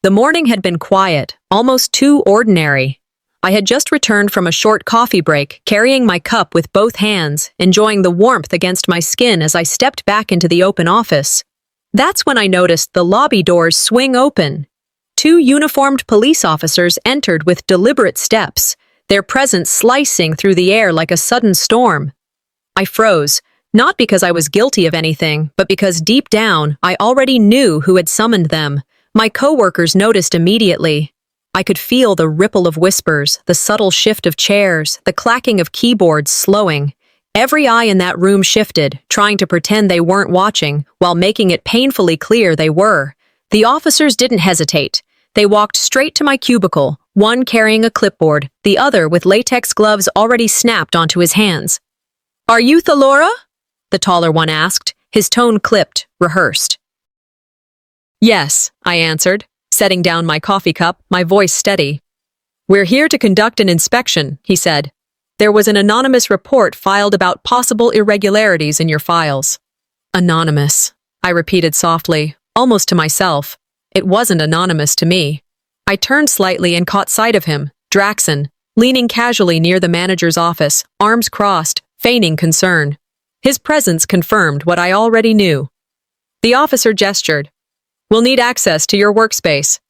The morning had been quiet, almost too ordinary. I had just returned from a short coffee break, carrying my cup with both hands, enjoying the warmth against my skin as I stepped back into the open office. That's when I noticed the lobby doors swing open. Two uniformed police officers entered with deliberate steps, their presence slicing through the air like a sudden storm. I froze, not because I was guilty of anything, but because deep down, I already knew who had summoned them. My coworkers noticed immediately. I could feel the ripple of whispers, the subtle shift of chairs, the clacking of keyboards slowing. Every eye in that room shifted, trying to pretend they weren't watching, while making it painfully clear they were. The officers didn't hesitate. They walked straight to my cubicle, one carrying a clipboard, the other with latex gloves already snapped onto his hands. "Are you Thalora?" the taller one asked, his tone clipped, rehearsed. "Yes," I answered, setting down my coffee cup, my voice steady. "We're here to conduct an inspection," he said. "There was an anonymous report filed about possible irregularities in your files." Anonymous, I repeated softly, almost to myself. It wasn't anonymous to me. I turned slightly and caught sight of him, Draxon, leaning casually near the manager's office, arms crossed, feigning concern. His presence confirmed what I already knew. The officer gestured. "We'll need access to your workspace."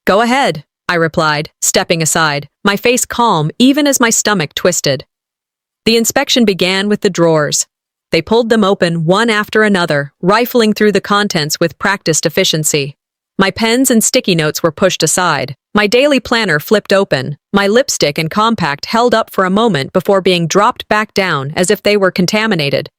"Go ahead," I replied, stepping aside, my face calm even as my stomach twisted. The inspection began with the drawers. They pulled them open one after another, rifling through the contents with practiced efficiency. My pens and sticky notes were pushed aside. My daily planner flipped open, my lipstick and compact held up for a moment before being dropped back down as if they were contaminated.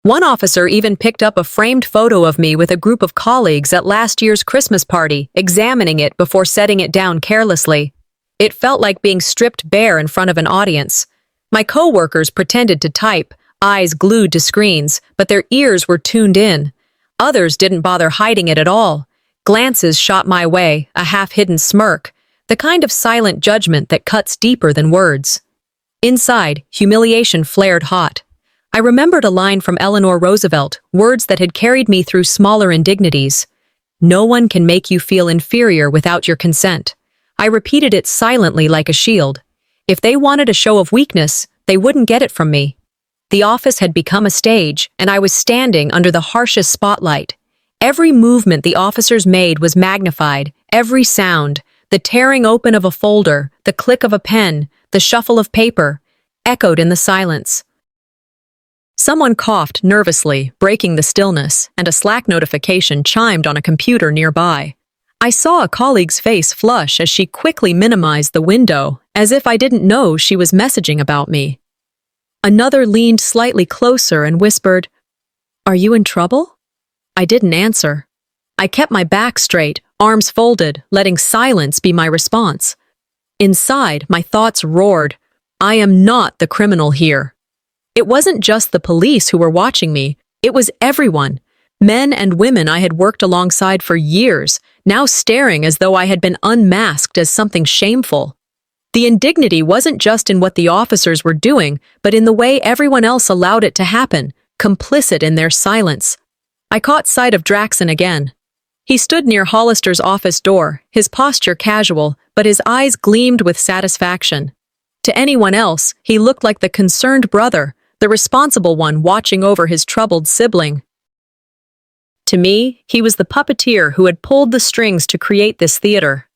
One officer even picked up a framed photo of me with a group of colleagues at last year's Christmas party, examining it before setting it down carelessly. It felt like being stripped bare in front of an audience. My coworkers pretended to type, eyes glued to screens, but their ears were tuned in. Others didn't bother hiding it at all. Glances shot my way, a half-hidden smirk, the kind of silent judgment that cuts deeper than words. Inside, humiliation flared hot. I remembered a line from Eleanor Roosevelt, words that had carried me through smaller indignities. "No one can make you feel inferior without your consent." I repeated it silently like a shield. If they wanted a show of weakness, they wouldn't get it from me. The office had become a stage, and I was standing under the harshest spotlight. Every movement the officers made was magnified, every sound, the tearing open of a folder, the click of a pen, the shuffle of paper, echoed in the silence. Someone coughed nervously, breaking the stillness, and a Slack notification chimed on a computer nearby. I saw a colleague's face flush as she quickly minimized the window, as if I didn't know she was messaging about me. Another leaned slightly closer and whispered, "Are you in trouble?" I didn't answer. I kept my back straight, arms folded, letting silence be my response. Inside, my thoughts roared, "I am not the criminal here." It wasn't just the police who were watching me, it was everyone. Men and women I had worked alongside for years, now staring as though I had been unmasked as something shameful. The indignity wasn't just in what the officers were doing, but in the way everyone else allowed it to happen, complicit in their silence. I caught sight of Draxon again. He stood near Hollister's office door, his posture casual, but his eyes gleamed with satisfaction. To anyone else, he looked like the concerned brother, the responsible one watching over his troubled sibling. To me, he was the puppeteer who had pulled the strings to create this theater.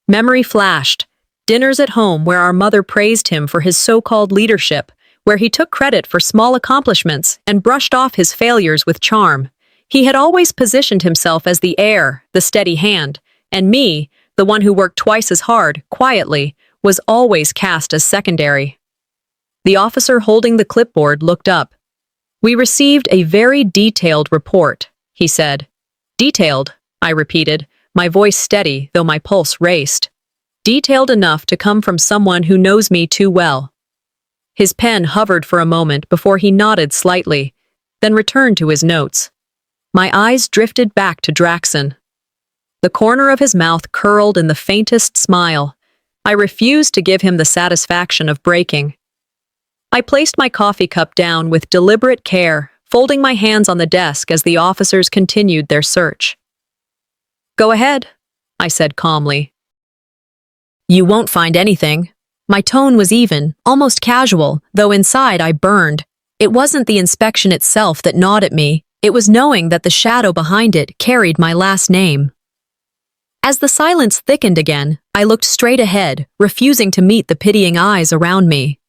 Memory flashed. Dinners at home where our mother praised him for his so-called leadership, where he took credit for small accomplishments and brushed off his failures with charm. He had always positioned himself as the heir, the steady hand, and me, the one who worked twice as hard, quietly, was always cast as secondary. The officer holding the clipboard looked up. "We received a very detailed report," he said. "Detailed," I repeated, my voice steady though my pulse raced. "Detailed enough to come from someone who knows me too well." His pen hovered for a moment before he nodded slightly, then returned to his notes. My eyes drifted back to Draxon. The corner of his mouth curled in the faintest smile. I refused to give him the satisfaction of breaking. I placed my coffee cup down with deliberate care, folding my hands on the desk as the officers continued their search. "Go ahead," I said calmly. You won't find anything. My tone was even, almost casual, though inside I burned. It wasn't the inspection itself that gnawed at me, it was knowing that the shadow behind it carried my last name. As the silence thickened again, I looked straight ahead, refusing to meet the pitying eyes around me.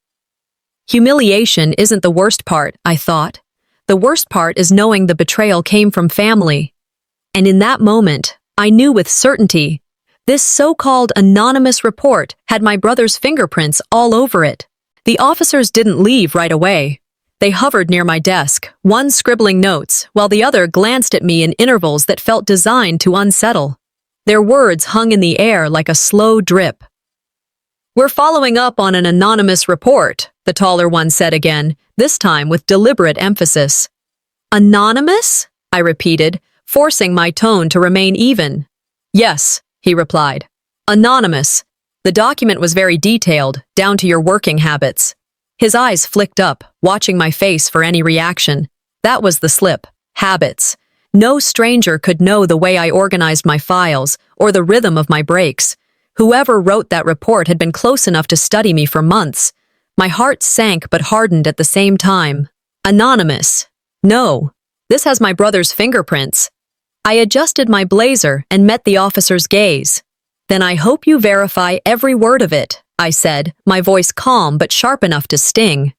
Humiliation isn't the worst part, I thought. The worst part is knowing the betrayal came from family. And in that moment, I knew with certainty, this so-called anonymous report had my brother's fingerprints all over it. The officers didn't leave right away. They hovered near my desk, one scribbling notes, while the other glanced at me in intervals that felt designed to unsettle. Their words hung in the air like a slow drip. We're following up on an anonymous report, the taller one said again, this time with deliberate emphasis. Anonymous? I repeated, forcing my tone to remain even. Yes, he replied. Anonymous. The document was very detailed, down to your working habits. His eyes flicked up, watching my face for any reaction. That was the slip. Habits. No stranger could know the way I organized my files, or the rhythm of my breaks. Whoever wrote that report had been close enough to study me for months. My heart sank but hardened at the same time. Anonymous. No. This has my brother's fingerprints. I adjusted my blazer and met the officer's gaze. Then I hope you verify every word of it, I said, my voice calm but sharp enough to sting.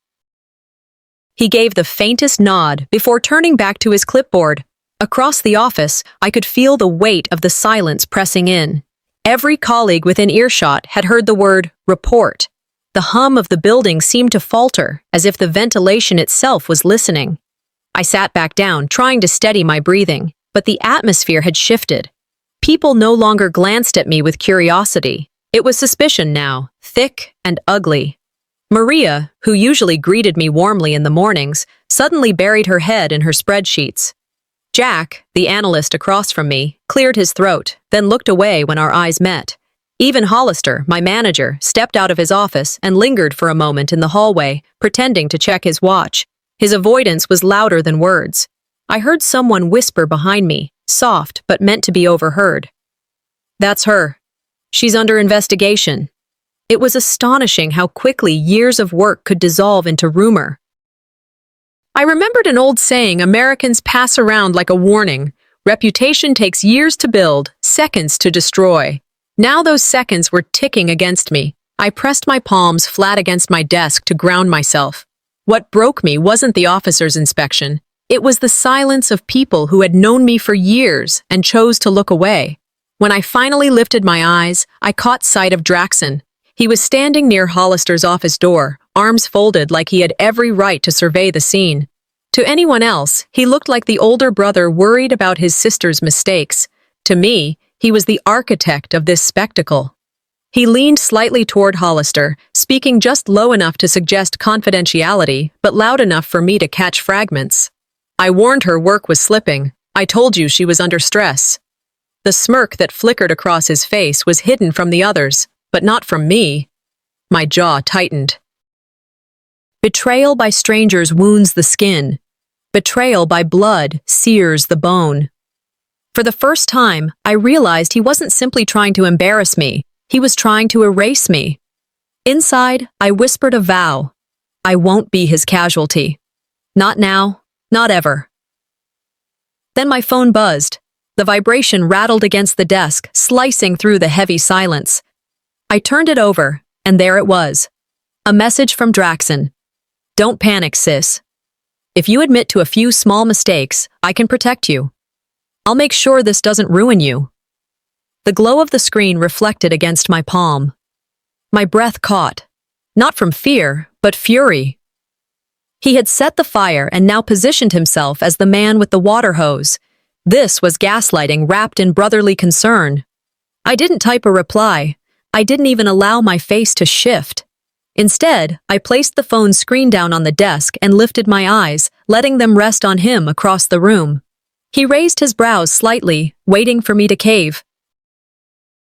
He gave the faintest nod before turning back to his clipboard. Across the office, I could feel the weight of the silence pressing in. Every colleague within earshot had heard the word report. The hum of the building seemed to falter, as if the ventilation itself was listening. I sat back down, trying to steady my breathing, but the atmosphere had shifted. People no longer glanced at me with curiosity. It was suspicion now, thick and ugly. Maria, who usually greeted me warmly in the mornings, suddenly buried her head in her spreadsheets. Jack, the analyst across from me, cleared his throat, then looked away when our eyes met. Even Hollister, my manager, stepped out of his office and lingered for a moment in the hallway, pretending to check his watch. His avoidance was louder than words. I heard someone whisper behind me, soft but meant to be overheard. That's her. She's under investigation. It was astonishing how quickly years of work could dissolve into rumor. I remembered an old saying Americans pass around like a warning. Reputation takes years to build, seconds to destroy. Now those seconds were ticking against me. I pressed my palms flat against my desk to ground myself. What broke me wasn't the officer's inspection. It was the silence of people who had known me for years and chose to look away. When I finally lifted my eyes, I caught sight of Draxon. He was standing near Hollister's office door, arms folded like he had every right to survey the scene. To anyone else, he looked like the older brother worried about his sister's mistakes. To me, he was the architect of this spectacle. He leaned slightly toward Hollister, speaking just low enough to suggest confidentiality, but loud enough for me to catch fragments. I warned her work was slipping. I told you she was under stress. The smirk that flickered across his face was hidden from the others, but not from me. My jaw tightened. Betrayal by strangers wounds the skin. Betrayal by blood sears the bone. For the first time, I realized he wasn't simply trying to embarrass me. He was trying to erase me. Inside, I whispered a vow. I won't be his casualty. Not now, not ever. Then my phone buzzed. The vibration rattled against the desk, slicing through the heavy silence. I turned it over, and there it was. A message from Draxon. Don't panic, sis. If you admit to a few small mistakes, I can protect you. I'll make sure this doesn't ruin you. The glow of the screen reflected against my palm. My breath caught. Not from fear, but fury. He had set the fire and now positioned himself as the man with the water hose. This was gaslighting wrapped in brotherly concern. I didn't type a reply. I didn't even allow my face to shift. Instead, I placed the phone screen down on the desk and lifted my eyes, letting them rest on him across the room. He raised his brows slightly, waiting for me to cave.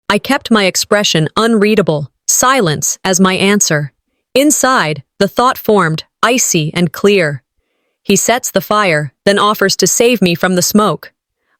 I kept my expression unreadable, silence as my answer. Inside, the thought formed, icy and clear. He sets the fire, then offers to save me from the smoke.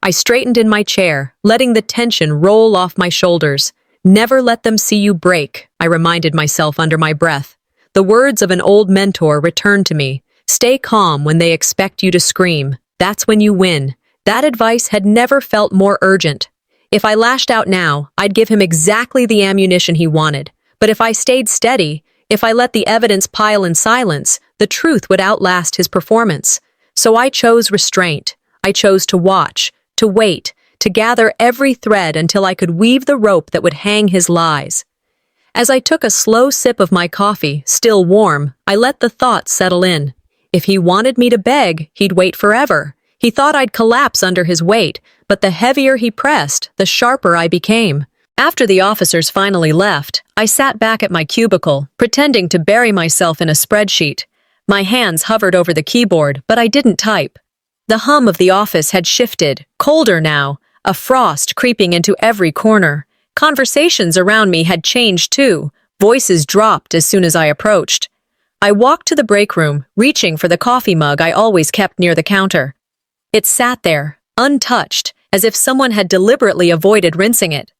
I straightened in my chair, letting the tension roll off my shoulders. Never let them see you break, I reminded myself under my breath. The words of an old mentor returned to me. Stay calm when they expect you to scream. That's when you win. That advice had never felt more urgent. If I lashed out now, I'd give him exactly the ammunition he wanted. But if I stayed steady, if I let the evidence pile in silence, the truth would outlast his performance. So I chose restraint. I chose to watch, to wait, to gather every thread until I could weave the rope that would hang his lies. As I took a slow sip of my coffee, still warm, I let the thoughts settle in. If he wanted me to beg, he'd wait forever. He thought I'd collapse under his weight, but the heavier he pressed, the sharper I became. After the officers finally left, I sat back at my cubicle, pretending to bury myself in a spreadsheet. My hands hovered over the keyboard, but I didn't type. The hum of the office had shifted, colder now, a frost creeping into every corner. Conversations around me had changed too. Voices dropped as soon as I approached. I walked to the break room, reaching for the coffee mug I always kept near the counter. It sat there, untouched, as if someone had deliberately avoided rinsing it.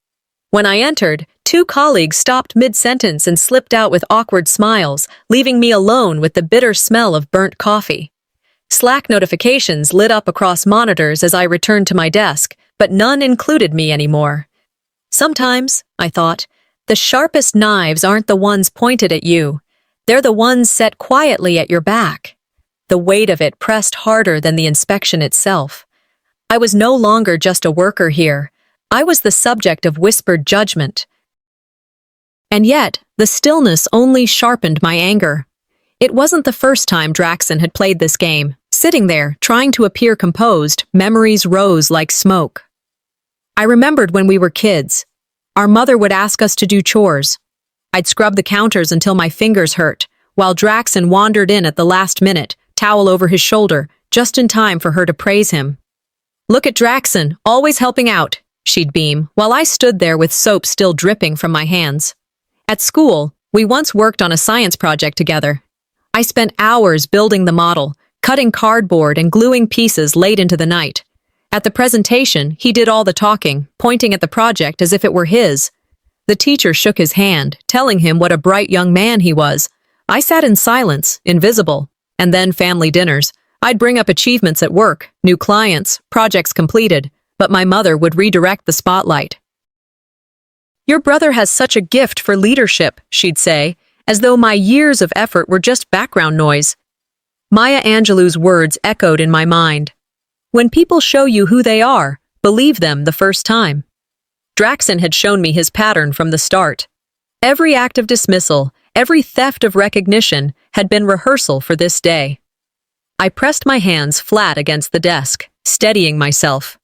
When I entered, 2 colleagues stopped mid-sentence and slipped out with awkward smiles, leaving me alone with the bitter smell of burnt coffee. Slack notifications lit up across monitors as I returned to my desk, but none included me anymore. Sometimes, I thought, the sharpest knives aren't the ones pointed at you. They're the ones set quietly at your back. The weight of it pressed harder than the inspection itself. I was no longer just a worker here. I was the subject of whispered judgment. And yet, the stillness only sharpened my anger. It wasn't the first time Draxon had played this game. Sitting there, trying to appear composed, memories rose like smoke. I remembered when we were kids. Our mother would ask us to do chores. I'd scrub the counters until my fingers hurt, while Draxon wandered in at the last minute, towel over his shoulder, just in time for her to praise him. "Look at Draxon, always helping out," she'd beam, while I stood there with soap still dripping from my hands. At school, we once worked on a science project together. I spent hours building the model, cutting cardboard and gluing pieces late into the night. At the presentation, he did all the talking, pointing at the project as if it were his. The teacher shook his hand, telling him what a bright young man he was. I sat in silence, invisible. And then family dinners. I'd bring up achievements at work, new clients, projects completed, but my mother would redirect the spotlight. "Your brother has such a gift for leadership," she'd say, as though my years of effort were just background noise. Maya Angelou's words echoed in my mind. When people show you who they are, believe them the first time. Draxon had shown me his pattern from the start. Every act of dismissal, every theft of recognition had been rehearsal for this day. I pressed my hands flat against the desk, steadying myself.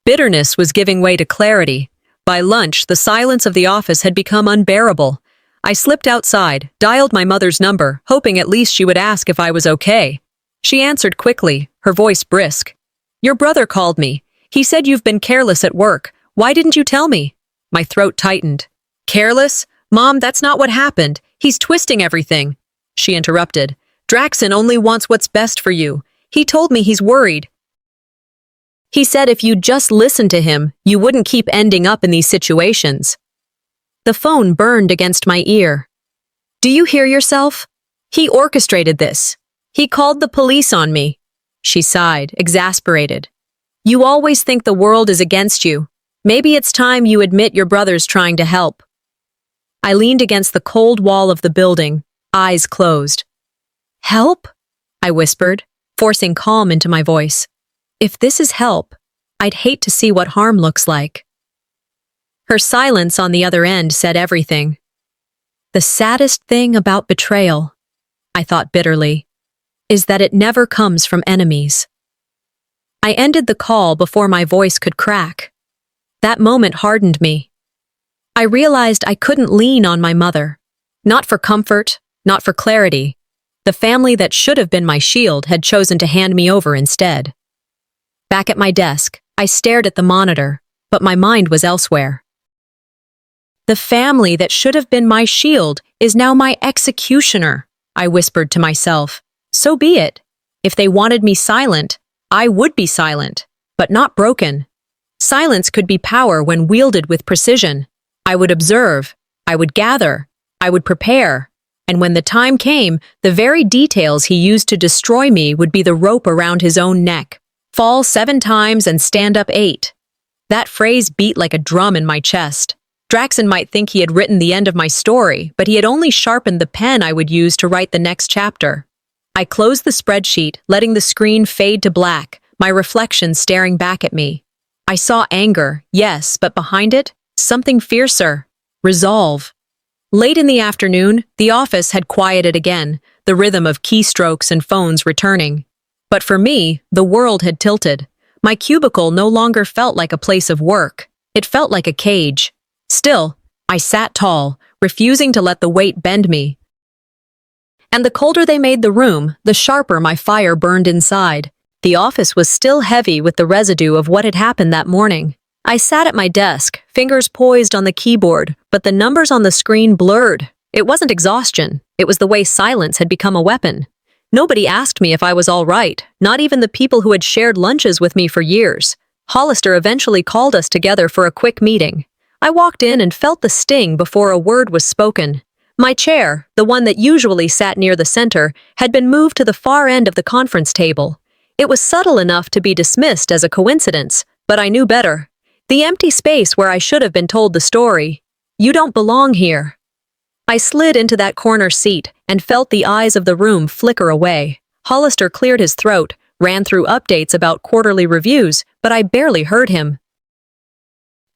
Bitterness was giving way to clarity. By lunch, the silence of the office had become unbearable. I slipped outside, dialed my mother's number, hoping at least she would ask if I was okay. She answered quickly, her voice brisk. "Your brother called me. He said you've been careless at work. Why didn't you tell me?" My throat tightened. "Careless? Mom, that's not what happened. He's twisting everything." She interrupted. "Draxon only wants what's best for you. He told me he's worried. He said if you'd just listen to him, you wouldn't keep ending up in these situations." The phone burned against my ear. "Do you hear yourself? He orchestrated this. He called the police on me." She sighed, exasperated. "You always think the world is against you. Maybe it's time you admit your brother's trying to help." I leaned against the cold wall of the building, eyes closed. "Help?" I whispered, forcing calm into my voice. "If this is help, I'd hate to see what harm looks like." Her silence on the other end said everything. The saddest thing about betrayal, I thought bitterly, is that it never comes from enemies. I ended the call before my voice could crack. That moment hardened me. I realized I couldn't lean on my mother. Not for comfort, not for clarity. The family that should have been my shield had chosen to hand me over instead. Back at my desk, I stared at the monitor, but my mind was elsewhere. The family that should have been my shield is now my executioner, I whispered to myself. So be it. If they wanted me silent, I would be silent, but not broken. Silence could be power when wielded with precision. I would observe, I would gather, I would prepare, and when the time came, the very details he used to destroy me would be the rope around his own neck. Fall 7 times and stand up 8. That phrase beat like a drum in my chest. Draxon might think he had written the end of my story, but he had only sharpened the pen I would use to write the next chapter. I closed the spreadsheet, letting the screen fade to black, my reflection staring back at me. I saw anger, yes, but behind it, something fiercer. Resolve. Late in the afternoon, the office had quieted again, the rhythm of keystrokes and phones returning. But for me, the world had tilted. My cubicle no longer felt like a place of work. It felt like a cage. Still, I sat tall, refusing to let the weight bend me. And the colder they made the room, the sharper my fire burned inside. The office was still heavy with the residue of what had happened that morning. I sat at my desk, fingers poised on the keyboard, but the numbers on the screen blurred. It wasn't exhaustion. It was the way silence had become a weapon. Nobody asked me if I was all right, not even the people who had shared lunches with me for years. Hollister eventually called us together for a quick meeting. I walked in and felt the sting before a word was spoken. My chair, the one that usually sat near the center, had been moved to the far end of the conference table. It was subtle enough to be dismissed as a coincidence, but I knew better. The empty space where I should have been told the story. You don't belong here. I slid into that corner seat and felt the eyes of the room flicker away. Hollister cleared his throat, ran through updates about quarterly reviews, but I barely heard him.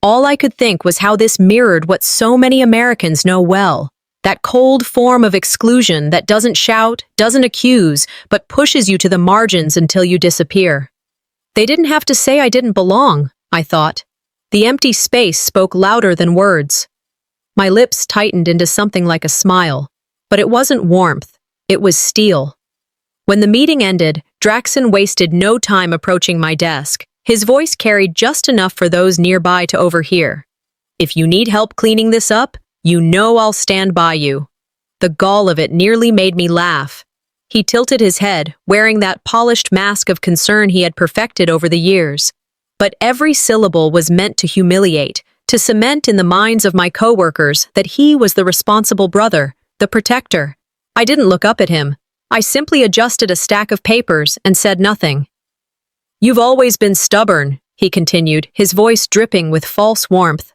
All I could think was how this mirrored what so many Americans know well. That cold form of exclusion that doesn't shout, doesn't accuse, but pushes you to the margins until you disappear. They didn't have to say I didn't belong, I thought. The empty space spoke louder than words. My lips tightened into something like a smile, but it wasn't warmth, it was steel. When the meeting ended, Draxon wasted no time approaching my desk. His voice carried just enough for those nearby to overhear. If you need help cleaning this up, you know I'll stand by you. The gall of it nearly made me laugh. He tilted his head, wearing that polished mask of concern he had perfected over the years. But every syllable was meant to humiliate, to cement in the minds of my coworkers that he was the responsible brother, the protector. I didn't look up at him. I simply adjusted a stack of papers and said nothing. You've always been stubborn, he continued, his voice dripping with false warmth.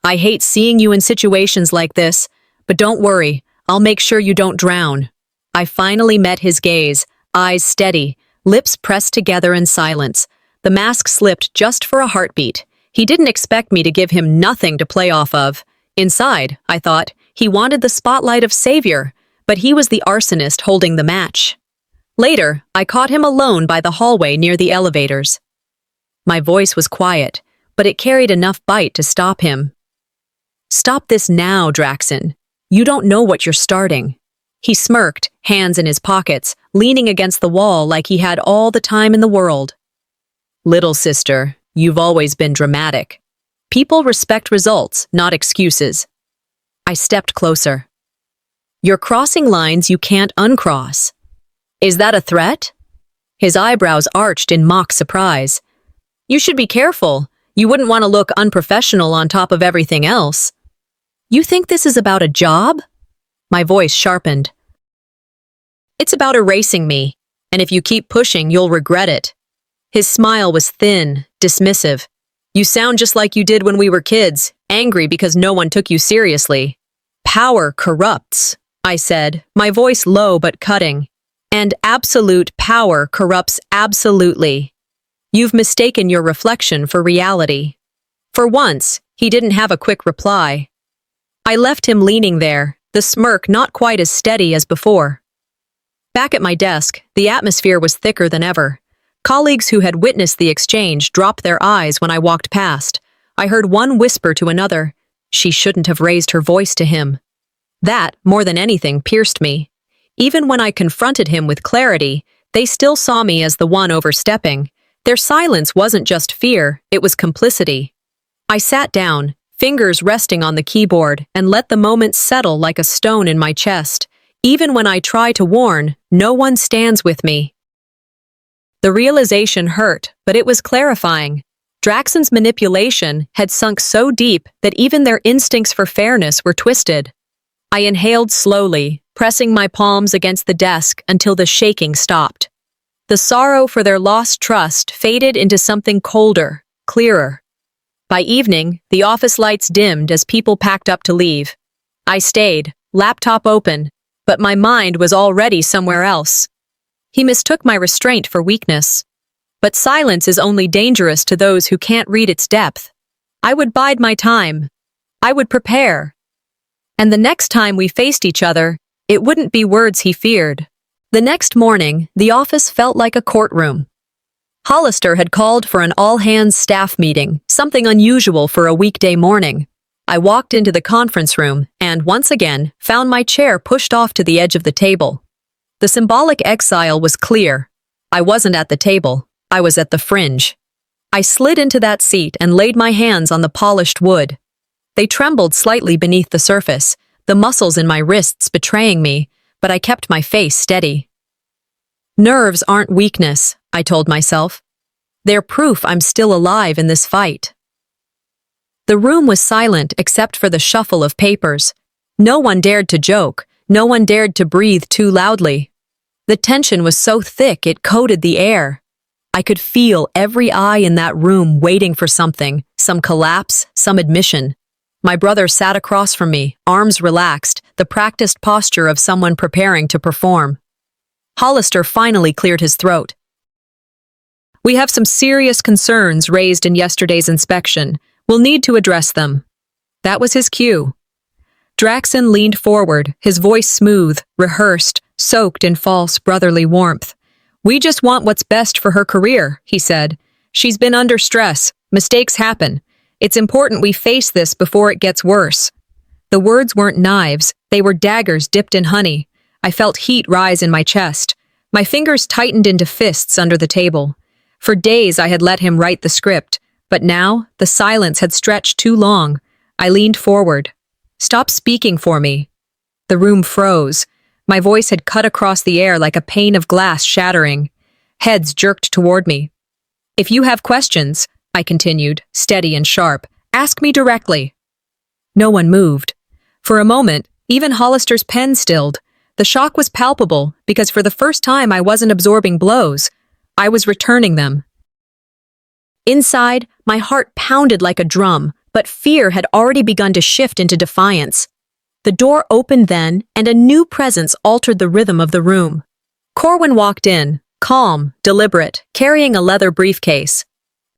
I hate seeing you in situations like this, but don't worry, I'll make sure you don't drown. I finally met his gaze, eyes steady, lips pressed together in silence. The mask slipped just for a heartbeat. He didn't expect me to give him nothing to play off of. Inside, I thought, he wanted the spotlight of savior, but he was the arsonist holding the match. Later, I caught him alone by the hallway near the elevators. My voice was quiet, but it carried enough bite to stop him. Stop this now, Draxon. You don't know what you're starting. He smirked, hands in his pockets, leaning against the wall like he had all the time in the world. Little sister, you've always been dramatic. People respect results, not excuses. I stepped closer. You're crossing lines you can't uncross. Is that a threat? His eyebrows arched in mock surprise. You should be careful. You wouldn't want to look unprofessional on top of everything else. You think this is about a job? My voice sharpened. It's about erasing me, and if you keep pushing, you'll regret it. His smile was thin, dismissive. You sound just like you did when we were kids, angry because no one took you seriously. Power corrupts, I said, my voice low but cutting. And absolute power corrupts absolutely. You've mistaken your reflection for reality. For once, he didn't have a quick reply. I left him leaning there, the smirk not quite as steady as before. Back at my desk, the atmosphere was thicker than ever. Colleagues who had witnessed the exchange dropped their eyes when I walked past. I heard one whisper to another, she shouldn't have raised her voice to him. That, more than anything, pierced me. Even when I confronted him with clarity, they still saw me as the one overstepping. Their silence wasn't just fear, it was complicity. I sat down, fingers resting on the keyboard, and let the moment settle like a stone in my chest. Even when I try to warn, no one stands with me. The realization hurt, but it was clarifying. Draxon's manipulation had sunk so deep that even their instincts for fairness were twisted. I inhaled slowly, pressing my palms against the desk until the shaking stopped. The sorrow for their lost trust faded into something colder, clearer. By evening, the office lights dimmed as people packed up to leave. I stayed, laptop open, but my mind was already somewhere else. He mistook my restraint for weakness. But silence is only dangerous to those who can't read its depth. I would bide my time. I would prepare. And the next time we faced each other, it wouldn't be words he feared. The next morning, the office felt like a courtroom. Hollister had called for an all-hands staff meeting, something unusual for a weekday morning. I walked into the conference room and, once again, found my chair pushed off to the edge of the table. The symbolic exile was clear. I wasn't at the table. I was at the fringe. I slid into that seat and laid my hands on the polished wood. They trembled slightly beneath the surface, the muscles in my wrists betraying me, but I kept my face steady. Nerves aren't weakness, I told myself. They're proof I'm still alive in this fight. The room was silent except for the shuffle of papers. No one dared to joke, no one dared to breathe too loudly. The tension was so thick it coated the air. I could feel every eye in that room waiting for something, some collapse, some admission. My brother sat across from me, arms relaxed, the practiced posture of someone preparing to perform. Hollister finally cleared his throat. "We have some serious concerns raised in yesterday's inspection. We'll need to address them." That was his cue. Draxon leaned forward, his voice smooth, rehearsed, soaked in false brotherly warmth. "We just want what's best for her career," he said. "She's been under stress. Mistakes happen. It's important we face this before it gets worse." The words weren't knives. They were daggers dipped in honey. I felt heat rise in my chest. My fingers tightened into fists under the table. For days I had let him write the script, but now the silence had stretched too long. I leaned forward. "Stop speaking for me." The room froze. My voice had cut across the air like a pane of glass shattering. Heads jerked toward me. "If you have questions," I continued, steady and sharp, "ask me directly." No one moved. For a moment, even Hollister's pen stilled. The shock was palpable because for the first time I wasn't absorbing blows. I was returning them. Inside, my heart pounded like a drum, but fear had already begun to shift into defiance. The door opened then, and a new presence altered the rhythm of the room. Corwin walked in, calm, deliberate, carrying a leather briefcase.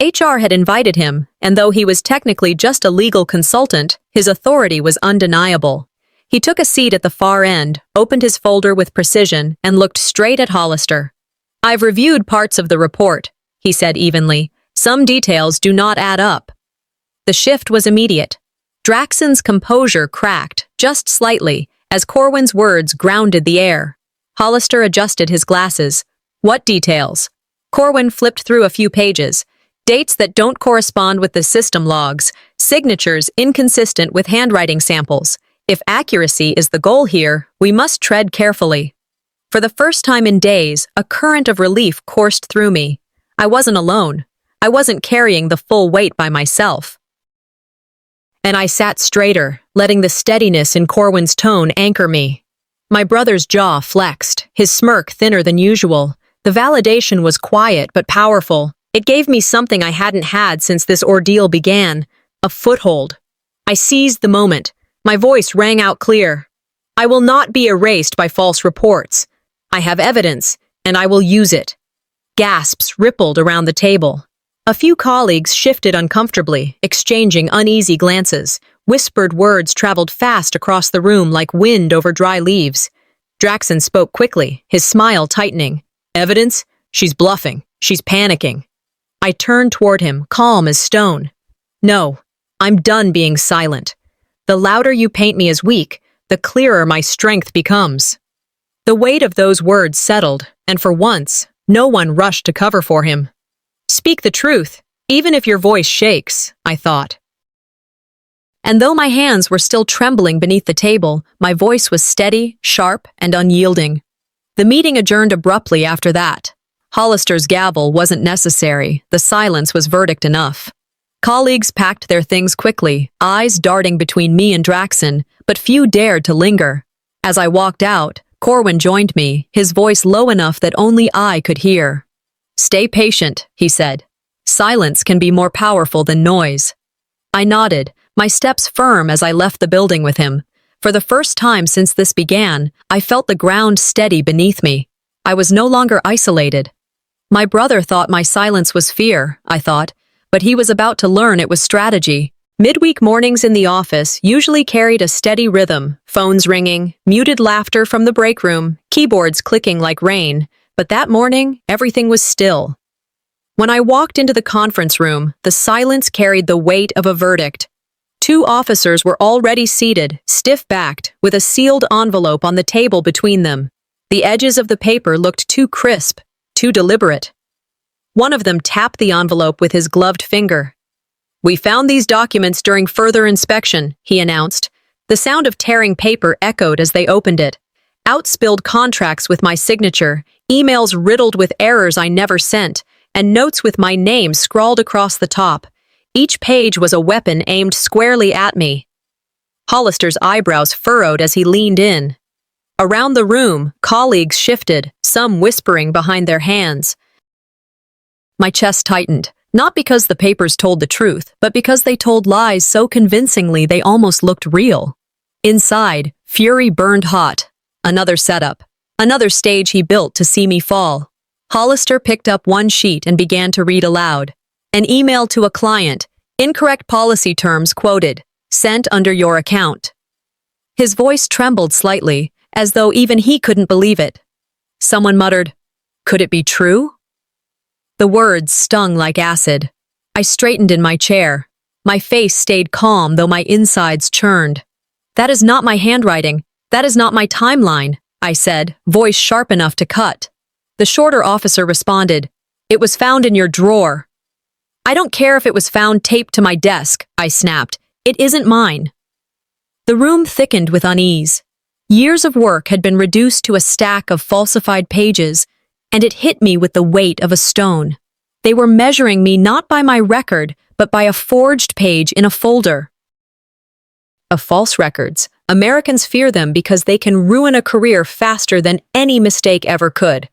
HR had invited him, and though he was technically just a legal consultant, his authority was undeniable. He took a seat at the far end, opened his folder with precision, and looked straight at Hollister. "I've reviewed parts of the report," he said evenly. "Some details do not add up." The shift was immediate. Draxon's composure cracked, just slightly, as Corwin's words grounded the air. Hollister adjusted his glasses. "What details?" Corwin flipped through a few pages. "Dates that don't correspond with the system logs, signatures inconsistent with handwriting samples. If accuracy is the goal here, we must tread carefully." For the first time in days, a current of relief coursed through me. I wasn't alone. I wasn't carrying the full weight by myself. And I sat straighter, letting the steadiness in Corwin's tone anchor me. My brother's jaw flexed, his smirk thinner than usual. The validation was quiet but powerful. It gave me something I hadn't had since this ordeal began, a foothold. I seized the moment. My voice rang out clear. "I will not be erased by false reports. I have evidence, and I will use it." Gasps rippled around the table. A few colleagues shifted uncomfortably, exchanging uneasy glances. Whispered words traveled fast across the room like wind over dry leaves. Draxon spoke quickly, his smile tightening. "Evidence? She's bluffing. She's panicking." I turned toward him, calm as stone. "No, I'm done being silent. The louder you paint me as weak, the clearer my strength becomes." The weight of those words settled, and for once, no one rushed to cover for him. "Speak the truth, even if your voice shakes," I thought. And though my hands were still trembling beneath the table, my voice was steady, sharp, and unyielding. The meeting adjourned abruptly after that. Hollister's gavel wasn't necessary. The silence was verdict enough. Colleagues packed their things quickly, eyes darting between me and Draxon, but few dared to linger. As I walked out, Corwin joined me, his voice low enough that only I could hear. "Stay patient," he said. "Silence can be more powerful than noise." I nodded, my steps firm as I left the building with him. For the first time since this began, I felt the ground steady beneath me. I was no longer isolated. My brother thought my silence was fear, I thought, but he was about to learn it was strategy. Midweek mornings in the office usually carried a steady rhythm, phones ringing, muted laughter from the break room, keyboards clicking like rain, but that morning, everything was still. When I walked into the conference room, the silence carried the weight of a verdict. 2 officers were already seated, stiff-backed, with a sealed envelope on the table between them. The edges of the paper looked too crisp, too deliberate. One of them tapped the envelope with his gloved finger. "We found these documents during further inspection," he announced. The sound of tearing paper echoed as they opened it. Outspilled contracts with my signature, emails riddled with errors I never sent, and notes with my name scrawled across the top. Each page was a weapon aimed squarely at me. Hollister's eyebrows furrowed as he leaned in. Around the room, colleagues shifted, some whispering behind their hands. My chest tightened, not because the papers told the truth, but because they told lies so convincingly they almost looked real. Inside, fury burned hot. Another setup. Another stage he built to see me fall. Hollister picked up one sheet and began to read aloud. An email to a client. Incorrect policy terms quoted. Sent under your account. His voice trembled slightly, as though even he couldn't believe it. Someone muttered, "Could it be true?" The words stung like acid. I straightened in my chair. My face stayed calm, though my insides churned. "That is not my handwriting. That is not my timeline," I said, voice sharp enough to cut. The shorter officer responded, "It was found in your drawer." "I don't care if it was found taped to my desk," I snapped. "It isn't mine." The room thickened with unease. Years of work had been reduced to a stack of falsified pages, and it hit me with the weight of a stone. They were measuring me not by my record, but by a forged page in a folder. Of false records, Americans fear them because they can ruin a career faster than any mistake ever could.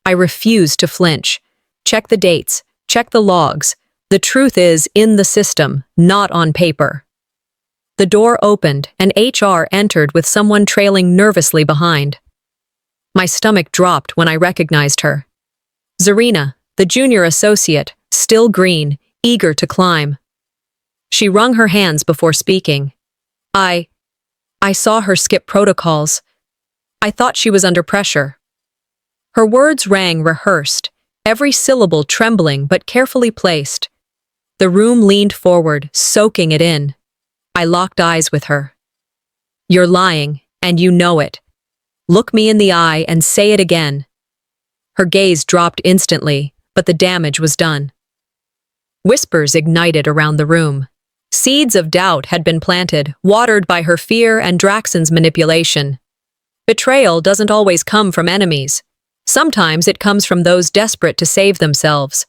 I refused to flinch. Check the dates, check the logs. The truth is in the system, not on paper. The door opened, and HR entered with someone trailing nervously behind. My stomach dropped when I recognized her. Zarina, the junior associate, still green, eager to climb. She wrung her hands before speaking. I saw her skip protocols. I thought she was under pressure. Her words rang rehearsed, every syllable trembling but carefully placed. The room leaned forward, soaking it in. I locked eyes with her. "You're lying, and you know it. Look me in the eye and say it again." Her gaze dropped instantly, but the damage was done. Whispers ignited around the room. Seeds of doubt had been planted, watered by her fear and Draxon's manipulation. Betrayal doesn't always come from enemies. Sometimes it comes from those desperate to save themselves.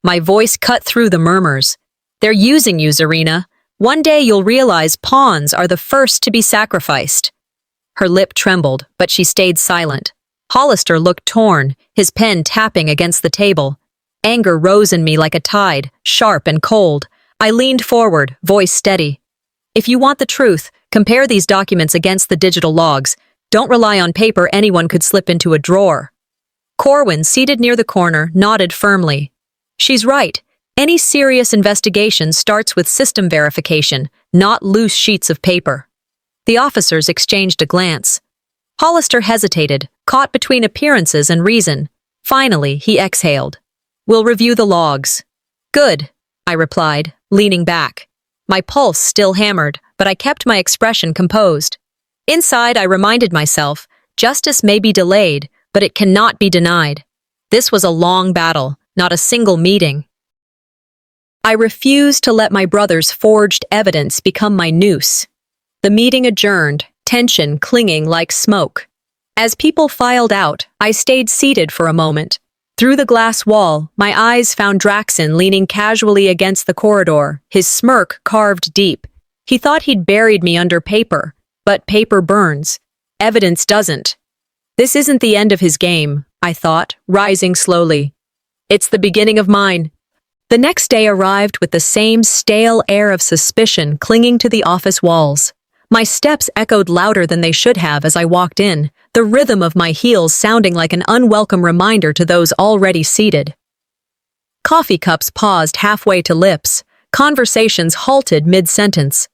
My voice cut through the murmurs. "They're using you, Zarina. One day you'll realize pawns are the first to be sacrificed." Her lip trembled, but she stayed silent. Hollister looked torn, his pen tapping against the table. Anger rose in me like a tide, sharp and cold. I leaned forward, voice steady. "If you want the truth, compare these documents against the digital logs. Don't rely on paper anyone could slip into a drawer." Corwin, seated near the corner, nodded firmly. "She's right. Any serious investigation starts with system verification, not loose sheets of paper." The officers exchanged a glance. Hollister hesitated, caught between appearances and reason. Finally, he exhaled. "We'll review the logs." "Good," I replied, leaning back. My pulse still hammered, but I kept my expression composed. Inside, I reminded myself, justice may be delayed, but it cannot be denied. This was a long battle, not a single meeting. I refused to let my brother's forged evidence become my noose. The meeting adjourned, tension clinging like smoke. As people filed out, I stayed seated for a moment. Through the glass wall, my eyes found Draxon leaning casually against the corridor, his smirk carved deep. He thought he'd buried me under paper, but paper burns. Evidence doesn't. This isn't the end of his game, I thought, rising slowly. It's the beginning of mine. The next day arrived with the same stale air of suspicion clinging to the office walls. My steps echoed louder than they should have as I walked in, the rhythm of my heels sounding like an unwelcome reminder to those already seated. Coffee cups paused halfway to lips. Conversations halted mid-sentence.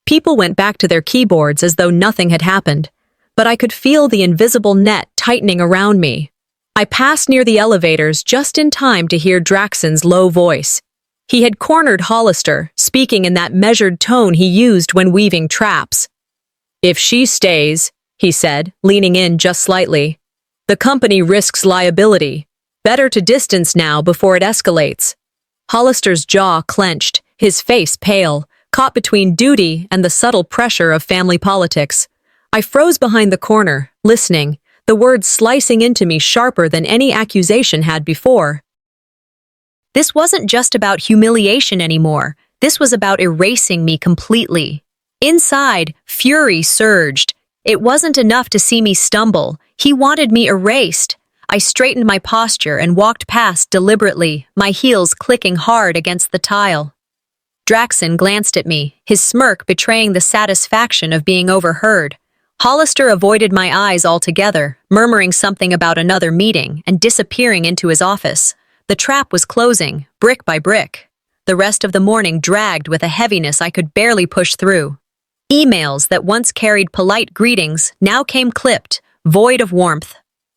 People went back to their keyboards as though nothing had happened, but I could feel the invisible net tightening around me. I passed near the elevators just in time to hear Draxon's low voice. He had cornered Hollister, speaking in that measured tone he used when weaving traps. "If she stays," he said, leaning in just slightly, "the company risks liability. Better to distance now before it escalates." Hollister's jaw clenched, his face pale, caught between duty and the subtle pressure of family politics. I froze behind the corner, listening, the words slicing into me sharper than any accusation had before. This wasn't just about humiliation anymore. This was about erasing me completely. Inside, fury surged. It wasn't enough to see me stumble. He wanted me erased. I straightened my posture and walked past deliberately, my heels clicking hard against the tile. Draxon glanced at me, his smirk betraying the satisfaction of being overheard. Hollister avoided my eyes altogether, murmuring something about another meeting and disappearing into his office. The trap was closing, brick by brick. The rest of the morning dragged with a heaviness I could barely push through. Emails that once carried polite greetings now came clipped, void of warmth.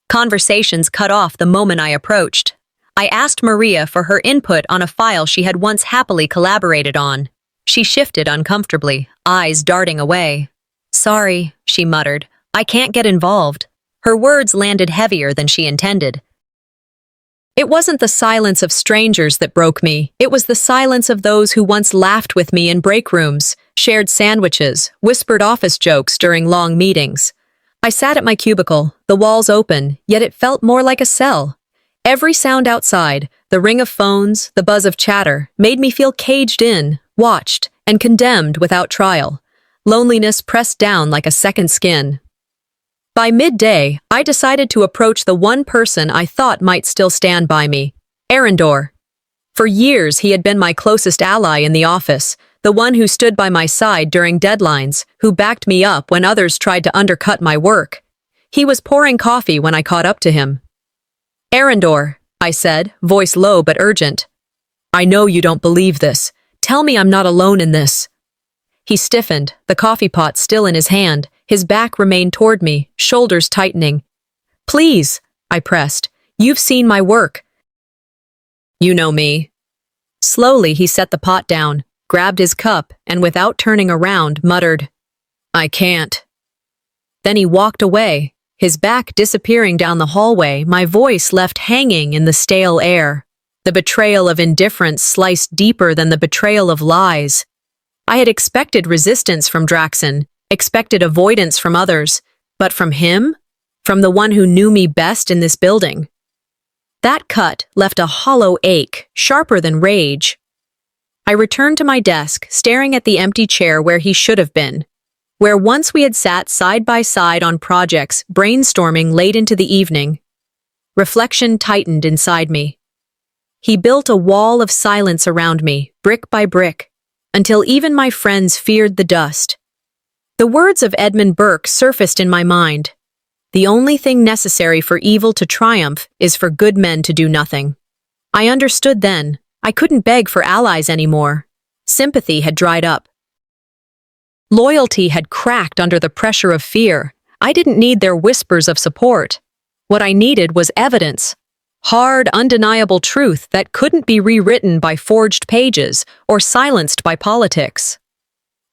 Conversations cut off the moment I approached. I asked Maria for her input on a file she had once happily collaborated on. She shifted uncomfortably, eyes darting away. "Sorry," she muttered. "I can't get involved." Her words landed heavier than she intended. It wasn't the silence of strangers that broke me. It was the silence of those who once laughed with me in break rooms, shared sandwiches, whispered office jokes during long meetings. I sat at my cubicle, the walls open, yet it felt more like a cell. Every sound outside, the ring of phones, the buzz of chatter, made me feel caged in, watched, and condemned without trial. Loneliness pressed down like a second skin. By midday, I decided to approach the one person I thought might still stand by me, Arendor. For years, he had been my closest ally in the office, the one who stood by my side during deadlines, who backed me up when others tried to undercut my work. He was pouring coffee when I caught up to him. "Arendor," I said, voice low but urgent. "I know you don't believe this. Tell me I'm not alone in this." He stiffened, the coffee pot still in his hand. His back remained toward me, shoulders tightening. "Please," I pressed. "You've seen my work." "You know me." Slowly, he set the pot down, grabbed his cup, and without turning around, muttered, "I can't." Then he walked away, his back disappearing down the hallway, my voice left hanging in the stale air. The betrayal of indifference sliced deeper than the betrayal of lies. I had expected resistance from Draxon, expected avoidance from others, but from him? From the one who knew me best in this building? That cut left a hollow ache, sharper than rage. I returned to my desk, staring at the empty chair where he should have been, where once we had sat side by side on projects, brainstorming late into the evening. Reflection tightened inside me. He built a wall of silence around me, brick by brick, until even my friends feared the dust. The words of Edmund Burke surfaced in my mind. The only thing necessary for evil to triumph is for good men to do nothing. I understood then. I couldn't beg for allies anymore. Sympathy had dried up. Loyalty had cracked under the pressure of fear. I didn't need their whispers of support. What I needed was evidence. Hard, undeniable truth that couldn't be rewritten by forged pages or silenced by politics.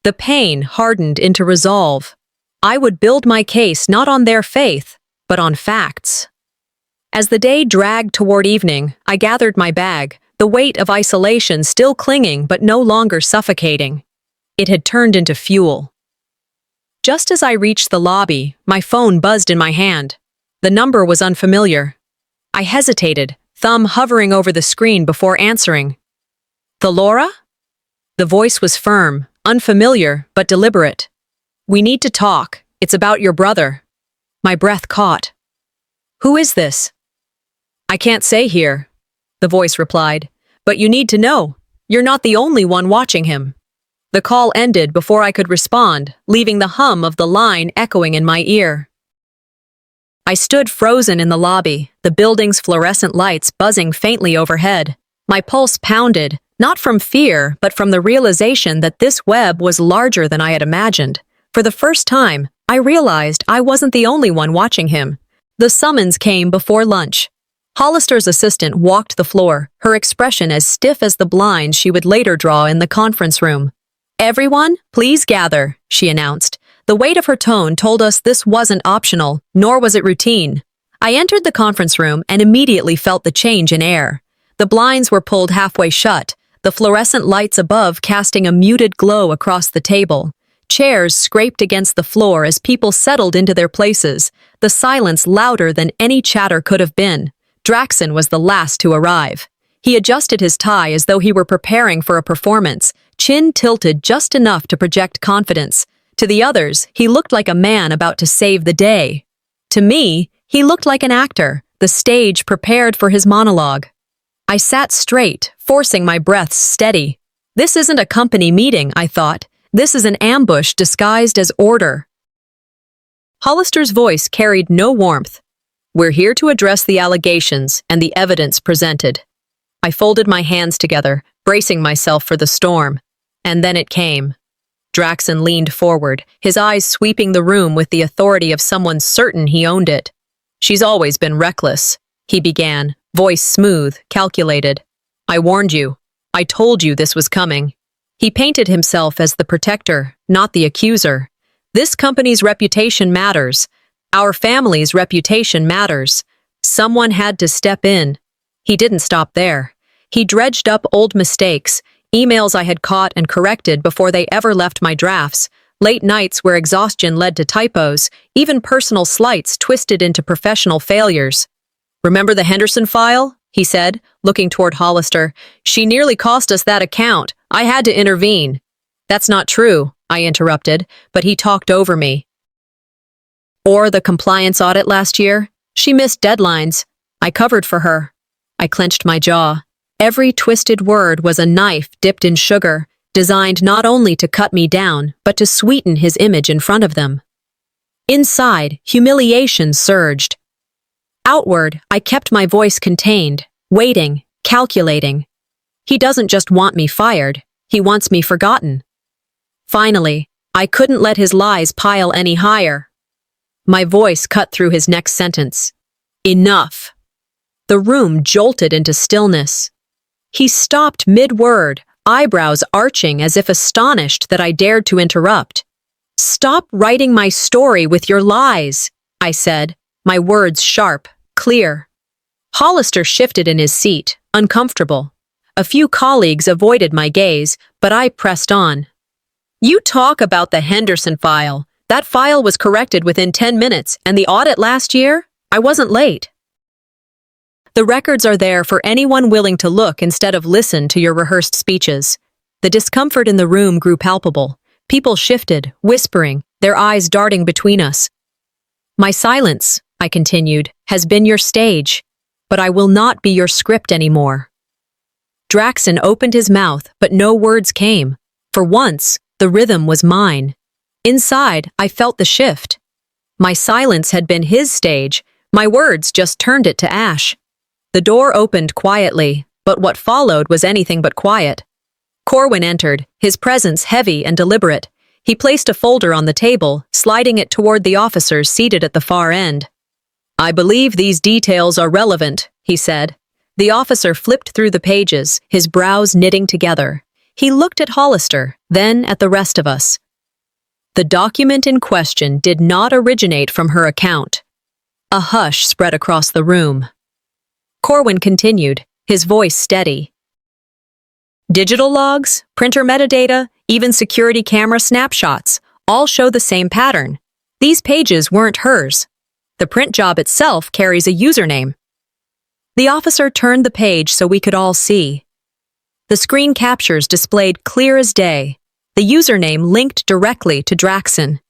The pain hardened into resolve. I would build my case not on their faith, but on facts. As the day dragged toward evening, I gathered my bag, the weight of isolation still clinging but no longer suffocating. It had turned into fuel. Just as I reached the lobby, my phone buzzed in my hand. The number was unfamiliar. I hesitated, thumb hovering over the screen before answering. "The Laura?" The voice was firm, unfamiliar, but deliberate. "We need to talk. It's about your brother." My breath caught. "Who is this?" "I can't say here," the voice replied. "But you need to know. You're not the only one watching him." The call ended before I could respond, leaving the hum of the line echoing in my ear. I stood frozen in the lobby, the building's fluorescent lights buzzing faintly overhead. My pulse pounded, not from fear, but from the realization that this web was larger than I had imagined. For the first time, I realized I wasn't the only one watching him. The summons came before lunch. Hollister's assistant walked the floor, her expression as stiff as the blinds she would later draw in the conference room. "Everyone, please gather," she announced. The weight of her tone told us this wasn't optional, nor was it routine. I entered the conference room and immediately felt the change in air. The blinds were pulled halfway shut, the fluorescent lights above casting a muted glow across the table. Chairs scraped against the floor as people settled into their places, the silence louder than any chatter could have been. Draxon was the last to arrive. He adjusted his tie as though he were preparing for a performance, chin tilted just enough to project confidence. To the others, he looked like a man about to save the day. To me, he looked like an actor, the stage prepared for his monologue. I sat straight, forcing my breaths steady. This isn't a company meeting, I thought. This is an ambush disguised as order. Hollister's voice carried no warmth. "We're here to address the allegations and the evidence presented." I folded my hands together, bracing myself for the storm. And then it came. Draxon leaned forward, his eyes sweeping the room with the authority of someone certain he owned it. "She's always been reckless," he began, voice smooth, calculated. "I warned you. I told you this was coming." He painted himself as the protector, not the accuser. "This company's reputation matters. Our family's reputation matters. Someone had to step in." He didn't stop there. He dredged up old mistakes, emails I had caught and corrected before they ever left my drafts, late nights where exhaustion led to typos, even personal slights twisted into professional failures. "Remember the Henderson file?" he said, looking toward Hollister. "She nearly cost us that account. I had to intervene." "That's not true," I interrupted, but he talked over me. "Or the compliance audit last year? She missed deadlines. I covered for her." I clenched my jaw. Every twisted word was a knife dipped in sugar, designed not only to cut me down, but to sweeten his image in front of them. Inside, humiliation surged. Outward, I kept my voice contained, waiting, calculating. He doesn't just want me fired, he wants me forgotten. Finally, I couldn't let his lies pile any higher. My voice cut through his next sentence. "Enough." The room jolted into stillness. He stopped mid-word, eyebrows arching as if astonished that I dared to interrupt. "Stop writing my story with your lies," I said, my words sharp, clear. Hollister shifted in his seat, uncomfortable. A few colleagues avoided my gaze, but I pressed on. "You talk about the Henderson file. That file was corrected within 10 minutes, and the audit last year? I wasn't late." "The records are there for anyone willing to look instead of listen to your rehearsed speeches." The discomfort in the room grew palpable. People shifted, whispering, their eyes darting between us. "My silence," I continued, "has been your stage, but I will not be your script anymore." Draxon opened his mouth, but no words came. For once, the rhythm was mine. Inside, I felt the shift. My silence had been his stage, my words just turned it to ash. The door opened quietly, but what followed was anything but quiet. Corwin entered, his presence heavy and deliberate. He placed a folder on the table, sliding it toward the officers seated at the far end. "I believe these details are relevant," he said. The officer flipped through the pages, his brows knitting together. He looked at Hollister, then at the rest of us. "The document in question did not originate from her account." A hush spread across the room. Corwin continued, his voice steady. "Digital logs, printer metadata, even security camera snapshots, all show the same pattern. These pages weren't hers. The print job itself carries a username." The officer turned the page so we could all see. The screen captures displayed clear as day, the username linked directly to Draxon.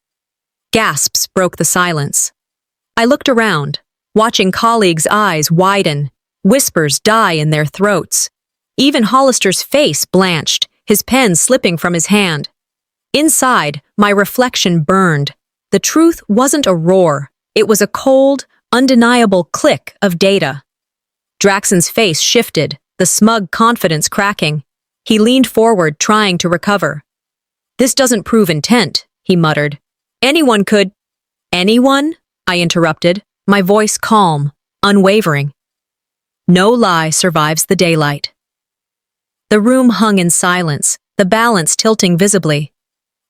Gasps broke the silence. I looked around, watching colleagues' eyes widen, whispers die in their throats. Even Hollister's face blanched, his pen slipping from his hand. Inside, my reflection burned. The truth wasn't a roar. It was a cold, undeniable click of data. Draxon's face shifted, the smug confidence cracking. He leaned forward, trying to recover. "This doesn't prove intent," he muttered. "Anyone could—" "Anyone?" I interrupted, my voice calm, unwavering. No lie survives the daylight. The room hung in silence, the balance tilting visibly.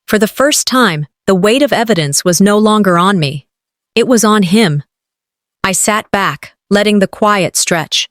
For the first time, the weight of evidence was no longer on me. It was on him. I sat back, letting the quiet stretch.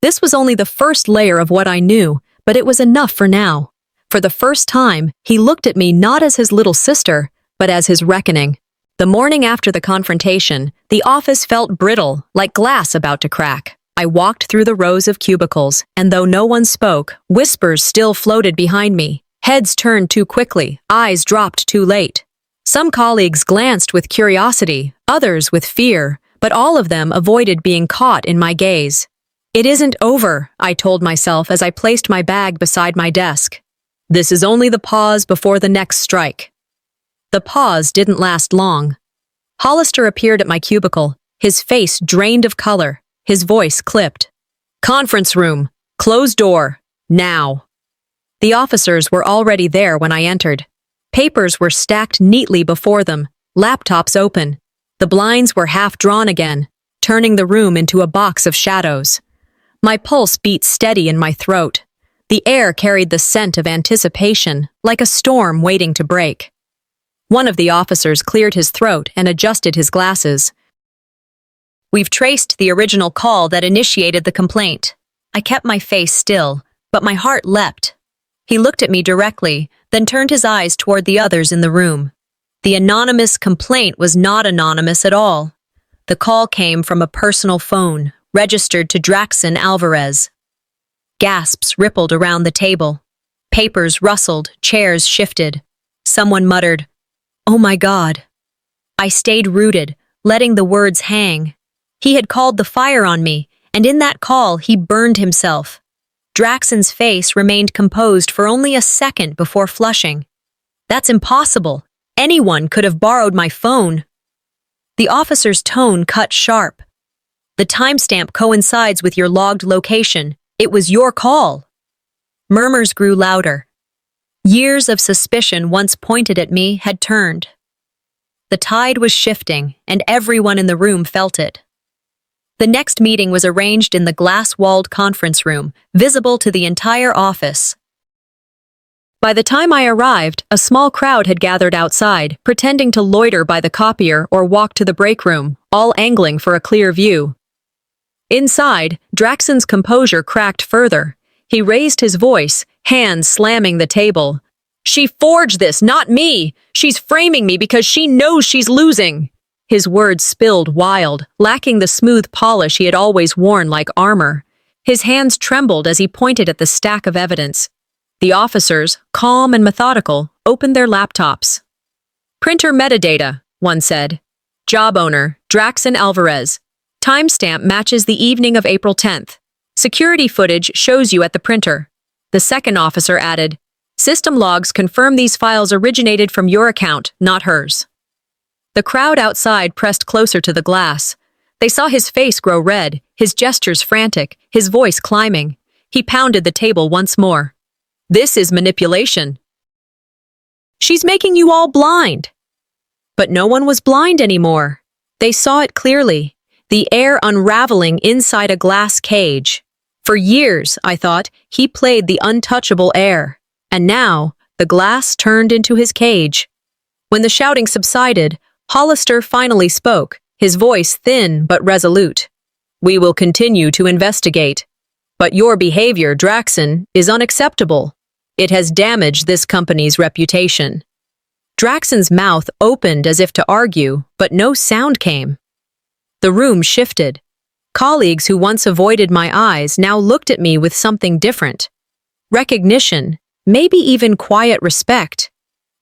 This was only the first layer of what I knew, but it was enough for now. For the first time, he looked at me not as his little sister, but as his reckoning. The morning after the confrontation, the office felt brittle, like glass about to crack. I walked through the rows of cubicles, and though no one spoke, whispers still floated behind me. Heads turned too quickly, eyes dropped too late. Some colleagues glanced with curiosity, others with fear, but all of them avoided being caught in my gaze. "It isn't over," I told myself as I placed my bag beside my desk. "This is only the pause before the next strike." The pause didn't last long. Hollister appeared at my cubicle, his face drained of color, his voice clipped. "Conference room, closed door, now." The officers were already there when I entered. Papers were stacked neatly before them, laptops open. The blinds were half drawn again, turning the room into a box of shadows. My pulse beat steady in my throat. The air carried the scent of anticipation, like a storm waiting to break. One of the officers cleared his throat and adjusted his glasses. "We've traced the original call that initiated the complaint." I kept my face still, but my heart leapt. He looked at me directly, then turned his eyes toward the others in the room. The anonymous complaint was not anonymous at all. The call came from a personal phone, registered to Draxon Alvarez. Gasps rippled around the table. Papers rustled, chairs shifted. Someone muttered, "Oh my God." I stayed rooted, letting the words hang. He had called the fire on me, and in that call he burned himself. Draxon's face remained composed for only a second before flushing. "That's impossible. Anyone could have borrowed my phone." The officer's tone cut sharp. "The timestamp coincides with your logged location. It was your call." Murmurs grew louder. Years of suspicion once pointed at me had turned. The tide was shifting, and everyone in the room felt it. The next meeting was arranged in the glass-walled conference room, visible to the entire office. By the time I arrived, a small crowd had gathered outside, pretending to loiter by the copier or walk to the break room, all angling for a clear view. Inside, Draxon's composure cracked further. He raised his voice, hands slamming the table. "She forged this, not me! She's framing me because she knows she's losing!" His words spilled wild, lacking the smooth polish he had always worn like armor. His hands trembled as he pointed at the stack of evidence. The officers, calm and methodical, opened their laptops. "Printer metadata," one said. "Job owner, Draxon Alvarez. Timestamp matches the evening of April 10th. Security footage shows you at the printer." The second officer added, "System logs confirm these files originated from your account, not hers." The crowd outside pressed closer to the glass. They saw his face grow red, his gestures frantic, his voice climbing. He pounded the table once more. "This is manipulation. She's making you all blind." But no one was blind anymore. They saw it clearly, the air unraveling inside a glass cage. For years, I thought, he played the untouchable air. And now, the glass turned into his cage. When the shouting subsided, Hollister finally spoke, his voice thin but resolute. "We will continue to investigate. But your behavior, Draxon, is unacceptable. It has damaged this company's reputation." Draxon's mouth opened as if to argue, but no sound came. The room shifted. Colleagues who once avoided my eyes now looked at me with something different. Recognition, maybe even quiet respect.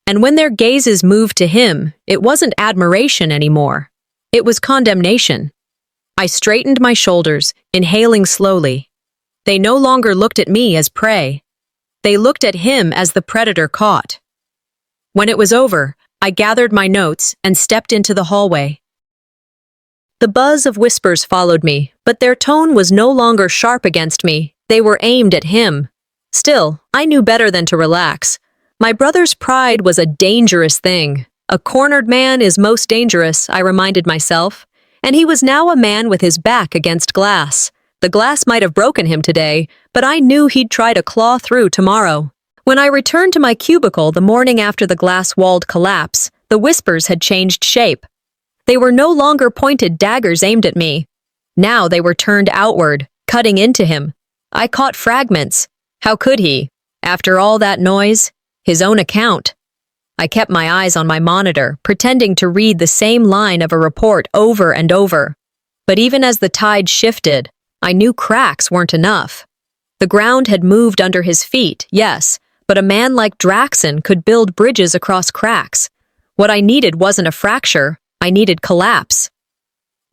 And when their gazes moved to him, it wasn't admiration anymore. It was condemnation. I straightened my shoulders, inhaling slowly. They no longer looked at me as prey. They looked at him as the predator caught. When it was over, I gathered my notes and stepped into the hallway. The buzz of whispers followed me, but their tone was no longer sharp against me. They were aimed at him. Still, I knew better than to relax. My brother's pride was a dangerous thing. A cornered man is most dangerous, I reminded myself. And he was now a man with his back against glass. The glass might have broken him today, but I knew he'd try to claw through tomorrow. When I returned to my cubicle the morning after the glass-walled collapse, the whispers had changed shape. They were no longer pointed daggers aimed at me. Now they were turned outward, cutting into him. I caught fragments. How could he? After all that noise? His own account. I kept my eyes on my monitor, pretending to read the same line of a report over and over. But even as the tide shifted, I knew cracks weren't enough. The ground had moved under his feet, yes, but a man like Draxon could build bridges across cracks. What I needed wasn't a fracture, I needed collapse.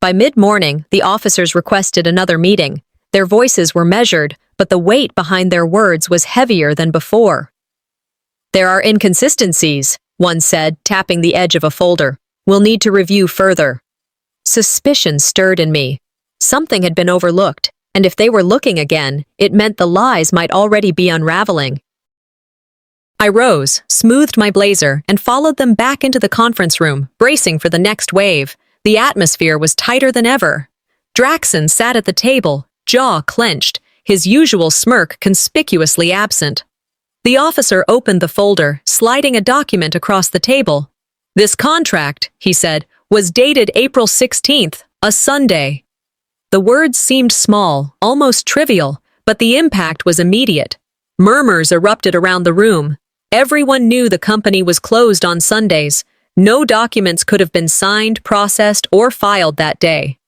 By mid-morning, the officers requested another meeting. Their voices were measured, but the weight behind their words was heavier than before. "There are inconsistencies," one said, tapping the edge of a folder. "We'll need to review further." Suspicion stirred in me. Something had been overlooked, and if they were looking again, it meant the lies might already be unraveling. I rose, smoothed my blazer, and followed them back into the conference room, bracing for the next wave. The atmosphere was tighter than ever. Draxon sat at the table, jaw clenched, his usual smirk conspicuously absent. The officer opened the folder, sliding a document across the table. "This contract," he said, "was dated April 16th, a Sunday." The words seemed small, almost trivial, but the impact was immediate. Murmurs erupted around the room. Everyone knew the company was closed on Sundays. No documents could have been signed, processed, or filed that day.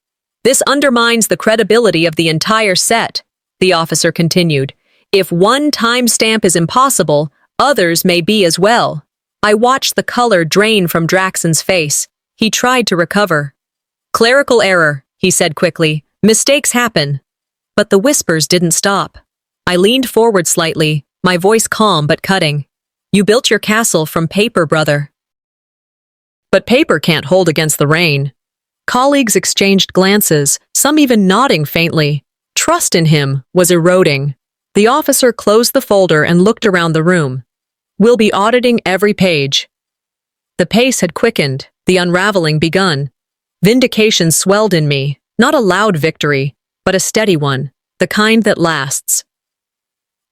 "This undermines the credibility of the entire set," the officer continued. "If one timestamp is impossible, others may be as well." I watched the color drain from Draxon's face. He tried to recover. "Clerical error," he said quickly. "Mistakes happen." But the whispers didn't stop. I leaned forward slightly, my voice calm but cutting. "You built your castle from paper, brother." "But paper can't hold against the rain." Colleagues exchanged glances, some even nodding faintly. Trust in him was eroding. The officer closed the folder and looked around the room. "We'll be auditing every page." The pace had quickened, the unraveling begun. Vindication swelled in me, not a loud victory, but a steady one, the kind that lasts.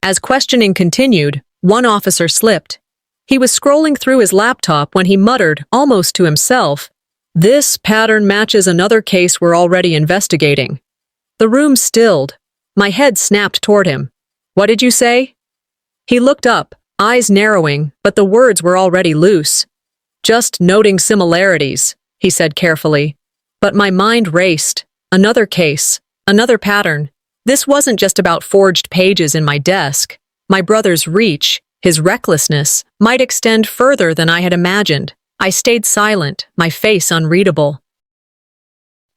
As questioning continued, one officer slipped. He was scrolling through his laptop when he muttered, almost to himself, "This pattern matches another case we're already investigating." The room stilled. My head snapped toward him. "What did you say?" He looked up, eyes narrowing, but the words were already loose. "Just noting similarities," he said carefully. But my mind raced. Another case, another pattern. This wasn't just about forged pages in my desk. My brother's reach, his recklessness, might extend further than I had imagined. I stayed silent, my face unreadable.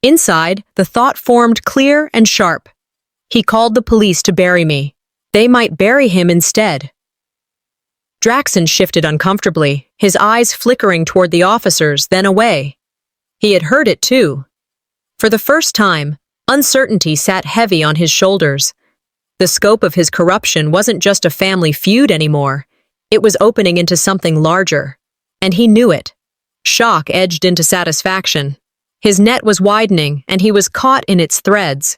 Inside, the thought formed clear and sharp. He called the police to bury me. They might bury him instead. Draxon shifted uncomfortably, his eyes flickering toward the officers, then away. He had heard it too. For the first time, uncertainty sat heavy on his shoulders. The scope of his corruption wasn't just a family feud anymore. It was opening into something larger. And he knew it. Shock edged into satisfaction. His net was widening, and he was caught in its threads.